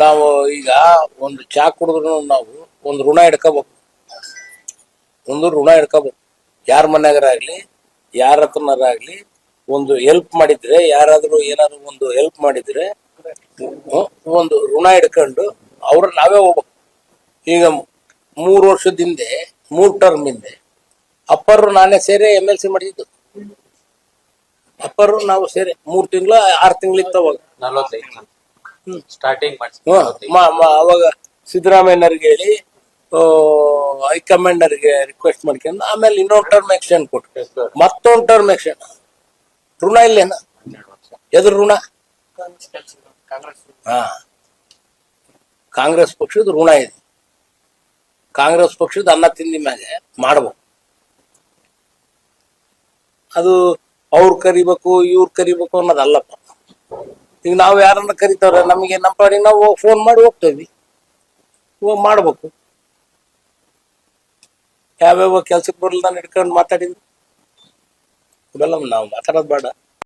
ನಾವು ಈಗ ಒಂದು ಚಾ ಕುಡಿದ್ರು ನಾವು ಒಂದು ಋಣ ಹಿಡ್ಕೋಬೇಕು. ಯಾರ ಮನ್ಯಾಗರ ಆಗ್ಲಿ, ಯಾರ ಹತ್ರನಾರ ಆಗ್ಲಿ, ಒಂದು ಹೆಲ್ಪ್ ಮಾಡಿದ್ರೆ, ಯಾರಾದ್ರೂ ಏನಾದ್ರು ಒಂದು ಹೆಲ್ಪ್ ಮಾಡಿದ್ರೆ ಒಂದು ಋಣ ಹಿಡ್ಕೊಂಡು ನಾವೇ ಹೋಗ್ಬೇಕು. ಈಗ 3 ವರ್ಷದ ಹಿಂದೆ 3 ಟರ್ಮ್ ಹಿಂದೆ ಅಪ್ಪರು ನಾನೇ ಸೇರಿ MLC ಮಾಡಿದ್ದು. ಅಪ್ಪರು ನಾವು ಸೇರಿ 3 ತಿಂಗಳು 6 ತಿಂಗಳಿತ್ತವಾಗ 45 ಸ್ಟಾರ್ಟಿಂಗ್ ಅವಾಗ ಸಿದ್ದರಾಮಯ್ಯನವ್ರಿಗೆ ಹೇಳಿ ಹೈಕಮಾಂಡರ್ಗೆ ರಿಕ್ವೆಸ್ಟ್ ಮಾಡ್ಕೊಂಡು ಆಮೇಲೆ ಇನ್ನೊಂದು ಟರ್ಮ್ ಎಕ್ಸ್ಟೆಂಡ್ ಕೊಟ್ಟು ಮತ್ತೊಂದು ಟರ್ಮ್ ಎಕ್ಸ್ಟೆಂಡ್. ಋಣ ಇಲ್ಲೇನ? ಎದ್ರ ಋಣ? ಹಾ, ಕಾಂಗ್ರೆಸ್ ಪಕ್ಷದ ಋಣ ಇದೆ. ಕಾಂಗ್ರೆಸ್ ಪಕ್ಷದ ಅನ್ನ ತಿಂದಿ ಮ್ಯಾಗೆ ಮಾಡ್ಬೇಕು. ಅದು ಅವ್ರು ಕರಿಬೇಕು ಇವ್ರು ಕರಿಬೇಕು ಅನ್ನೋದಲ್ಲಪ್ಪ. ಈಗ ನಾವು ಯಾರನ್ನ ಕರಿತಾವ್ರೆ, ನಮಗೆ ನಮ್ಮ ಪಾಡಿಗೆ ನಾವು ಫೋನ್ ಮಾಡಿ ಹೋಗ್ತೇವಿ, ಮಾಡ್ಬೇಕು. ಯಾವ್ಯಾವ ಕೆಲ್ಸಕ್ಕೆ ಬರಲ್ಲ ಹಿಡ್ಕೊಂಡು ಮಾತಾಡಿದ್ವಿ, ಇವೆಲ್ಲ ನಾವು ಮಾತಾಡೋದು ಬೇಡ.